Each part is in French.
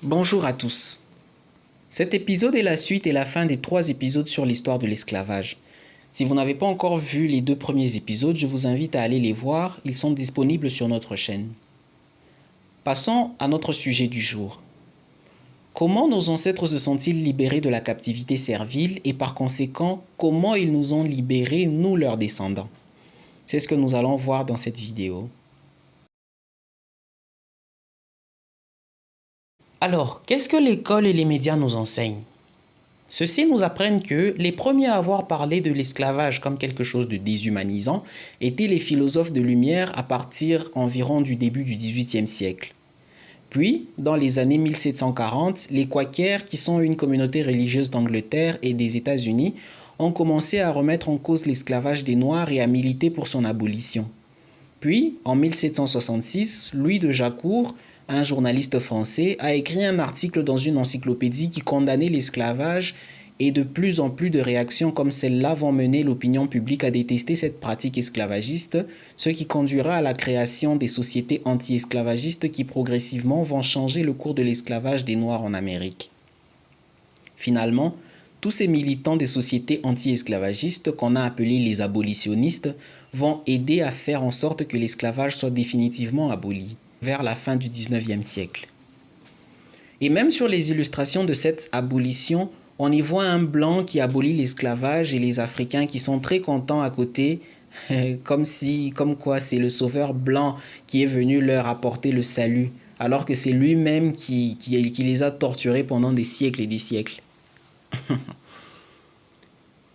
Bonjour à tous. Cet épisode est la suite et la fin des 3 épisodes sur l'histoire de l'esclavage. Si vous n'avez pas encore vu les 2 premiers épisodes, je vous invite à aller les voir, ils sont disponibles sur notre chaîne. Passons à notre sujet du jour. Comment nos ancêtres se sont-ils libérés de la captivité servile et par conséquent, comment ils nous ont libérés, nous leurs descendants? C'est ce que nous allons voir dans cette vidéo. Alors, qu'est-ce que l'école et les médias nous enseignent? Ceux-ci nous apprennent que les premiers à avoir parlé de l'esclavage comme quelque chose de déshumanisant étaient les philosophes de lumière à partir environ du début du XVIIIe siècle. Puis, dans les années 1740, les Quakers, qui sont une communauté religieuse d'Angleterre et des États-Unis, ont commencé à remettre en cause l'esclavage des Noirs et à militer pour son abolition. Puis, en 1766, Louis de Jaucourt, un journaliste français, a écrit un article dans une encyclopédie qui condamnait l'esclavage et de plus en plus de réactions comme celle-là vont mener l'opinion publique à détester cette pratique esclavagiste, ce qui conduira à la création des sociétés anti-esclavagistes qui progressivement vont changer le cours de l'esclavage des Noirs en Amérique. Finalement, tous ces militants des sociétés anti-esclavagistes qu'on a appelés les abolitionnistes vont aider à faire en sorte que l'esclavage soit définitivement aboli vers la fin du XIXe siècle. Et même sur les illustrations de cette abolition, on y voit un blanc qui abolit l'esclavage et les Africains qui sont très contents à côté, comme quoi c'est le sauveur blanc qui est venu leur apporter le salut, alors que c'est lui-même qui les a torturés pendant des siècles et des siècles.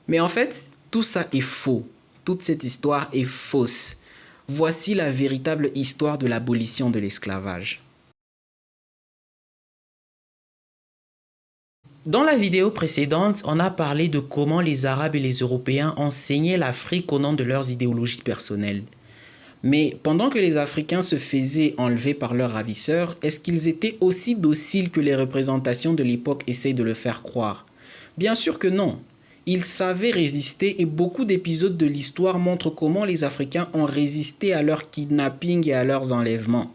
Mais en fait, tout ça est faux. Toute cette histoire est fausse. Voici la véritable histoire de l'abolition de l'esclavage. Dans la vidéo précédente, on a parlé de comment les Arabes et les Européens enseignaient l'Afrique au nom de leurs idéologies personnelles. Mais pendant que les Africains se faisaient enlever par leurs ravisseurs, est-ce qu'ils étaient aussi dociles que les représentations de l'époque essayent de le faire croire? Bien sûr que non. Ils savaient résister et beaucoup d'épisodes de l'histoire montrent comment les Africains ont résisté à leur kidnapping et à leurs enlèvements.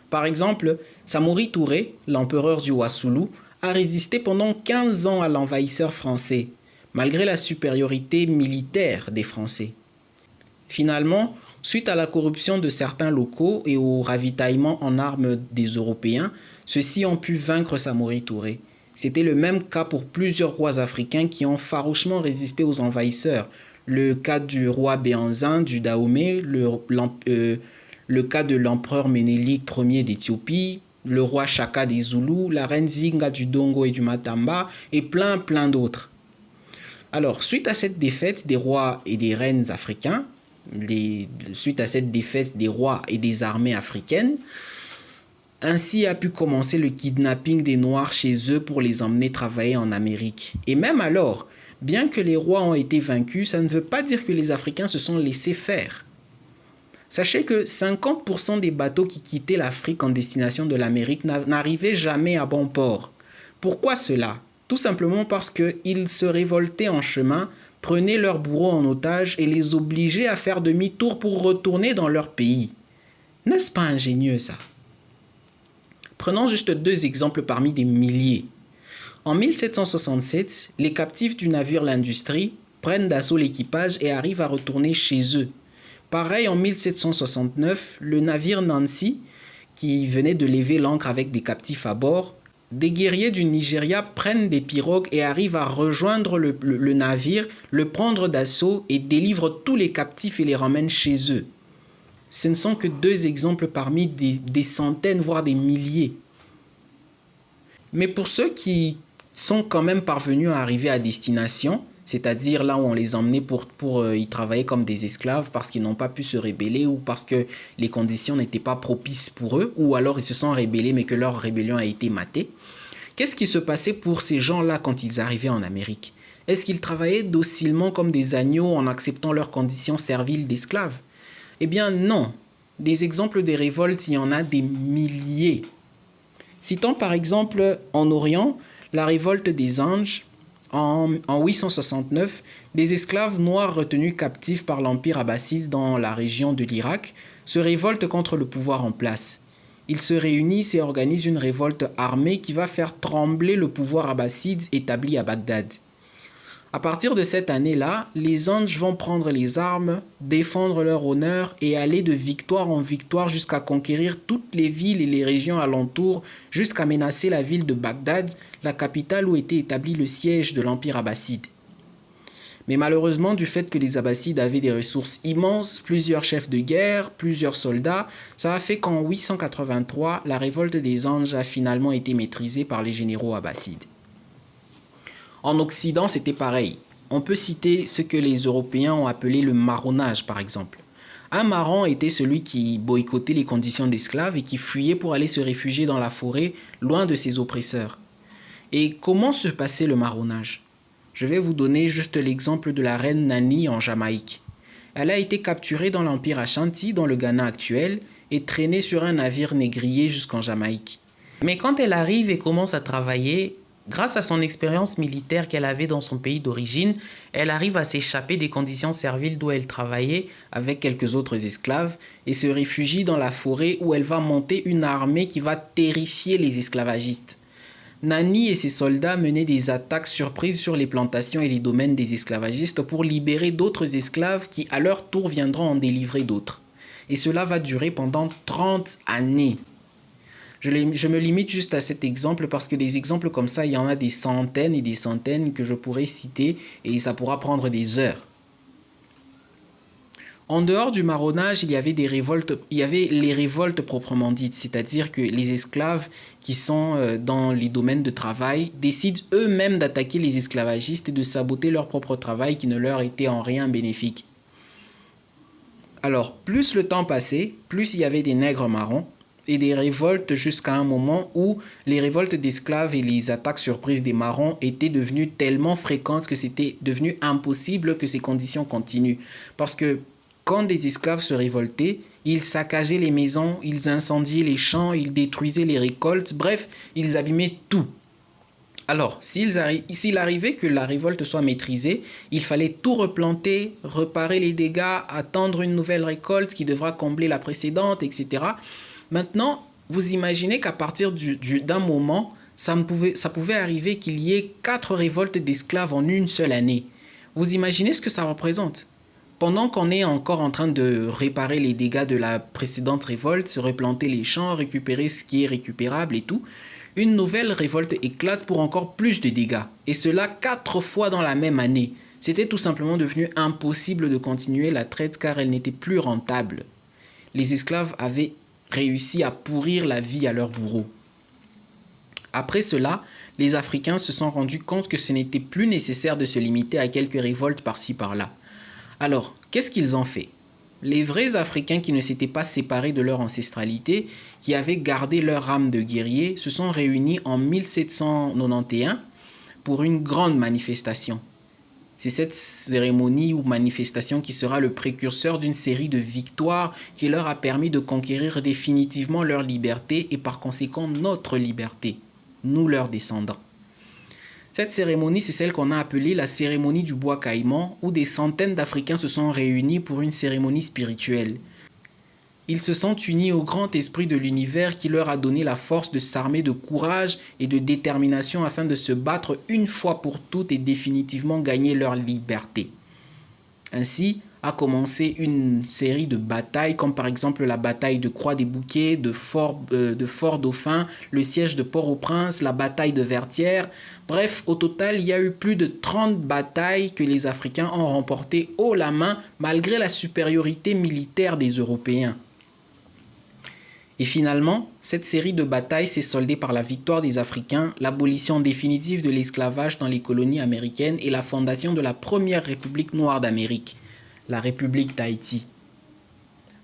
Par exemple, Samori Touré, l'empereur du Wassoulou, a résisté pendant 15 ans à l'envahisseur français, malgré la supériorité militaire des Français. Finalement, suite à la corruption de certains locaux et au ravitaillement en armes des Européens, ceux-ci ont pu vaincre Samori Touré. C'était le même cas pour plusieurs rois africains qui ont farouchement résisté aux envahisseurs. Le cas du roi Béhanzin du Dahomey, le cas de l'empereur Ménélique Ier d'Éthiopie, le roi Chaka des Zoulous, la reine Zinga du Dongo et du Matamba, et plein d'autres. Alors, suite à cette défaite des rois et des reines africains, suite à cette défaite des rois et des armées africaines, ainsi a pu commencer le kidnapping des Noirs chez eux pour les emmener travailler en Amérique. Et même alors, bien que les rois ont été vaincus, ça ne veut pas dire que les Africains se sont laissés faire. Sachez que 50% des bateaux qui quittaient l'Afrique en destination de l'Amérique n'arrivaient jamais à bon port. Pourquoi cela? Tout simplement parce qu'ils se révoltaient en chemin, prenaient leurs bourreaux en otage et les obligeaient à faire demi-tour pour retourner dans leur pays. N'est-ce pas ingénieux ça? Prenons juste 2 exemples parmi des milliers. En 1767, les captifs du navire L'Industrie prennent d'assaut l'équipage et arrivent à retourner chez eux. Pareil en 1769, le navire Nancy, qui venait de lever l'ancre avec des captifs à bord, des guerriers du Nigeria prennent des pirogues et arrivent à rejoindre le navire, le prendre d'assaut et délivrent tous les captifs et les ramènent chez eux. Ce ne sont que 2 exemples parmi des centaines, voire des milliers. Mais pour ceux qui sont quand même parvenus à arriver à destination, c'est-à-dire là où on les emmenait pour y travailler comme des esclaves parce qu'ils n'ont pas pu se rebeller ou parce que les conditions n'étaient pas propices pour eux, ou alors ils se sont rebellés mais que leur rébellion a été matée. Qu'est-ce qui se passait pour ces gens-là quand ils arrivaient en Amérique? Est-ce qu'ils travaillaient docilement comme des agneaux en acceptant leurs conditions serviles d'esclaves? Eh bien non. Des exemples de révoltes, il y en a des milliers. Citons par exemple en Orient la révolte des Anges. En 869, des esclaves noirs retenus captifs par l'Empire abbasside dans la région de l'Irak se révoltent contre le pouvoir en place. Ils se réunissent et organisent une révolte armée qui va faire trembler le pouvoir abbasside établi à Bagdad. À partir de cette année-là, les Anges vont prendre les armes, défendre leur honneur et aller de victoire en victoire jusqu'à conquérir toutes les villes et les régions alentours, jusqu'à menacer la ville de Bagdad, la capitale où était établi le siège de l'Empire abbasside. Mais malheureusement, du fait que les Abbassides avaient des ressources immenses, plusieurs chefs de guerre, plusieurs soldats, ça a fait qu'en 883, la révolte des Anges a finalement été maîtrisée par les généraux abbassides. En Occident, c'était pareil. On peut citer ce que les Européens ont appelé le marronnage, par exemple. Un marron était celui qui boycottait les conditions d'esclaves et qui fuyait pour aller se réfugier dans la forêt, loin de ses oppresseurs. Et comment se passait le marronnage? Je vais vous donner juste l'exemple de la reine Nani en Jamaïque. Elle a été capturée dans l'Empire Ashanti, dans le Ghana actuel, et traînée sur un navire négrier jusqu'en Jamaïque. Mais quand elle arrive et commence à travailler, grâce à son expérience militaire qu'elle avait dans son pays d'origine, elle arrive à s'échapper des conditions serviles d'où elle travaillait avec quelques autres esclaves et se réfugie dans la forêt où elle va monter une armée qui va terrifier les esclavagistes. Nani et ses soldats menaient des attaques surprises sur les plantations et les domaines des esclavagistes pour libérer d'autres esclaves qui à leur tour viendront en délivrer d'autres. Et cela va durer pendant 30 années. Je me limite juste à cet exemple parce que des exemples comme ça, il y en a des centaines et des centaines que je pourrais citer et ça pourra prendre des heures. En dehors du marronnage, il y avait les révoltes proprement dites, c'est-à-dire que les esclaves qui sont dans les domaines de travail décident eux-mêmes d'attaquer les esclavagistes et de saboter leur propre travail qui ne leur était en rien bénéfique. Alors, plus le temps passait, plus il y avait des nègres marrons et des révoltes jusqu'à un moment où les révoltes d'esclaves et les attaques surprises des marrons étaient devenues tellement fréquentes que c'était devenu impossible que ces conditions continuent. Parce que quand des esclaves se révoltaient, ils saccageaient les maisons, ils incendiaient les champs, ils détruisaient les récoltes, bref, ils abîmaient tout. Alors, s'il arrivait que la révolte soit maîtrisée, il fallait tout replanter, réparer les dégâts, attendre une nouvelle récolte qui devra combler la précédente, etc. Maintenant, vous imaginez qu'à partir d'un moment, ça pouvait arriver qu'il y ait 4 révoltes d'esclaves en une seule année. Vous imaginez ce que ça représente? Pendant qu'on est encore en train de réparer les dégâts de la précédente révolte, se replanter les champs, récupérer ce qui est récupérable et tout, une nouvelle révolte éclate pour encore plus de dégâts. Et cela 4 fois dans la même année. C'était tout simplement devenu impossible de continuer la traite car elle n'était plus rentable. Les esclaves avaient réussi à pourrir la vie à leurs bourreaux. Après cela, les Africains se sont rendus compte que ce n'était plus nécessaire de se limiter à quelques révoltes par-ci par-là. Alors, qu'est-ce qu'ils ont fait? Les vrais Africains qui ne s'étaient pas séparés de leur ancestralité, qui avaient gardé leur âme de guerrier, se sont réunis en 1791 pour une grande manifestation. C'est cette cérémonie ou manifestation qui sera le précurseur d'une série de victoires qui leur a permis de conquérir définitivement leur liberté et par conséquent notre liberté, nous leurs descendants. Cette cérémonie, c'est celle qu'on a appelée la cérémonie du bois caïman, où des centaines d'Africains se sont réunis pour une cérémonie spirituelle. Ils se sont unis au grand esprit de l'univers qui leur a donné la force de s'armer de courage et de détermination afin de se battre une fois pour toutes et définitivement gagner leur liberté. Ainsi a commencé une série de batailles comme par exemple la bataille de Croix-des-Bouquets, de Fort-Dauphin, le siège de Port-au-Prince, la bataille de Vertières. Bref, au total, il y a eu plus de 30 batailles que les Africains ont remportées haut la main malgré la supériorité militaire des Européens. Et finalement, cette série de batailles s'est soldée par la victoire des Africains, l'abolition définitive de l'esclavage dans les colonies américaines et la fondation de la première république noire d'Amérique, la République d'Haïti.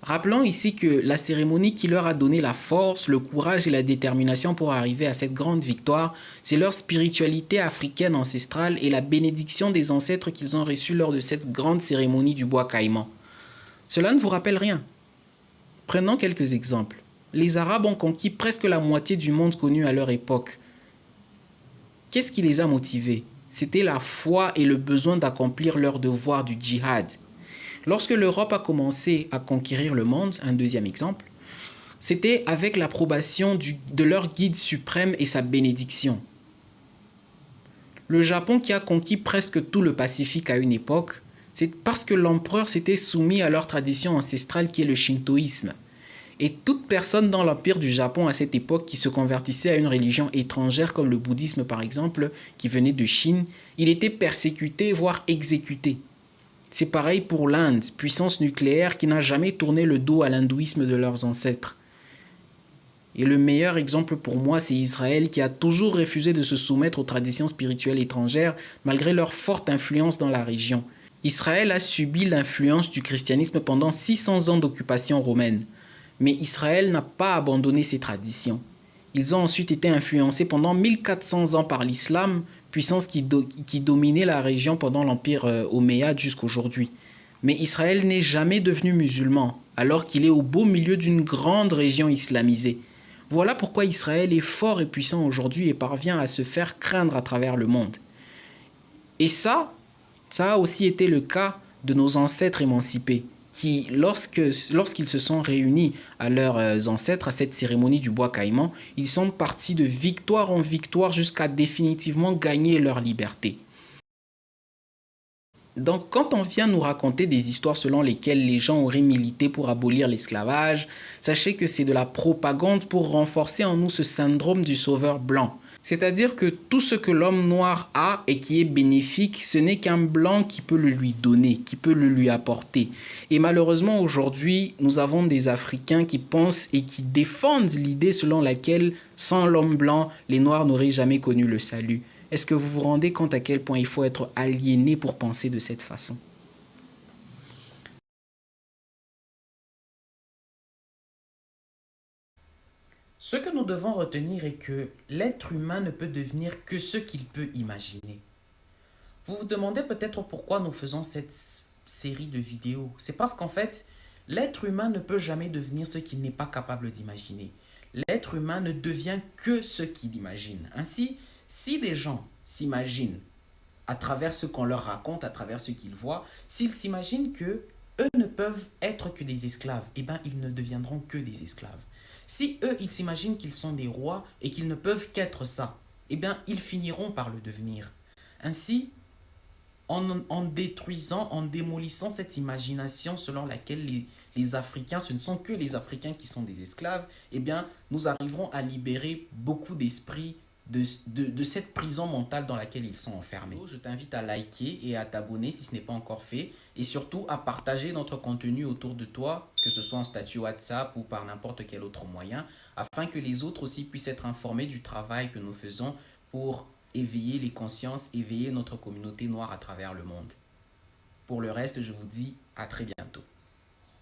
Rappelons ici que la cérémonie qui leur a donné la force, le courage et la détermination pour arriver à cette grande victoire, c'est leur spiritualité africaine ancestrale et la bénédiction des ancêtres qu'ils ont reçue lors de cette grande cérémonie du bois caïman. Cela ne vous rappelle rien? Prenons quelques exemples. Les Arabes ont conquis presque la moitié du monde connu à leur époque. Qu'est-ce qui les a motivés? C'était la foi et le besoin d'accomplir leur devoir du djihad. Lorsque l'Europe a commencé à conquérir le monde, un deuxième exemple, c'était avec l'approbation de leur guide suprême et sa bénédiction. Le Japon qui a conquis presque tout le Pacifique à une époque, c'est parce que l'empereur s'était soumis à leur tradition ancestrale qui est le shintoïsme. Et toute personne dans l'empire du Japon à cette époque qui se convertissait à une religion étrangère comme le bouddhisme par exemple, qui venait de Chine, il était persécuté voire exécuté. C'est pareil pour l'Inde, puissance nucléaire qui n'a jamais tourné le dos à l'hindouisme de leurs ancêtres. Et le meilleur exemple pour moi, c'est Israël qui a toujours refusé de se soumettre aux traditions spirituelles étrangères malgré leur forte influence dans la région. Israël a subi l'influence du christianisme pendant 600 ans d'occupation romaine. Mais Israël n'a pas abandonné ses traditions. Ils ont ensuite été influencés pendant 1400 ans par l'islam, puissance qui dominait la région pendant l'empire omeyyade jusqu'aujourd'hui. Mais Israël n'est jamais devenu musulman, alors qu'il est au beau milieu d'une grande région islamisée. Voilà pourquoi Israël est fort et puissant aujourd'hui et parvient à se faire craindre à travers le monde. Et ça a aussi été le cas de nos ancêtres émancipés, qui, lorsqu'ils se sont réunis à leurs ancêtres à cette cérémonie du bois caïman, ils sont partis de victoire en victoire jusqu'à définitivement gagner leur liberté. Donc quand on vient nous raconter des histoires selon lesquelles les gens auraient milité pour abolir l'esclavage, sachez que c'est de la propagande pour renforcer en nous ce syndrome du sauveur blanc. C'est-à-dire que tout ce que l'homme noir a et qui est bénéfique, ce n'est qu'un blanc qui peut le lui donner, qui peut le lui apporter. Et malheureusement aujourd'hui, nous avons des Africains qui pensent et qui défendent l'idée selon laquelle sans l'homme blanc, les noirs n'auraient jamais connu le salut. Est-ce que vous vous rendez compte à quel point il faut être aliéné pour penser de cette façon? Ce que nous devons retenir est que l'être humain ne peut devenir que ce qu'il peut imaginer. Vous vous demandez peut-être pourquoi nous faisons cette série de vidéos. C'est parce qu'en fait, l'être humain ne peut jamais devenir ce qu'il n'est pas capable d'imaginer. L'être humain ne devient que ce qu'il imagine. Ainsi, si des gens s'imaginent à travers ce qu'on leur raconte, à travers ce qu'ils voient, s'ils s'imaginent que eux ne peuvent être que des esclaves, eh bien ils ne deviendront que des esclaves. Si eux, ils s'imaginent qu'ils sont des rois et qu'ils ne peuvent qu'être ça, eh bien ils finiront par le devenir. Ainsi, en détruisant, en démolissant cette imagination selon laquelle les Africains, ce ne sont que les Africains qui sont des esclaves, eh bien, nous arriverons à libérer beaucoup d'esprits de cette prison mentale dans laquelle ils sont enfermés. Je t'invite à liker et à t'abonner si ce n'est pas encore fait, et surtout à partager notre contenu autour de toi, que ce soit en statut WhatsApp ou par n'importe quel autre moyen, afin que les autres aussi puissent être informés du travail que nous faisons pour éveiller les consciences, éveiller notre communauté noire à travers le monde. Pour le reste, je vous dis à très bientôt.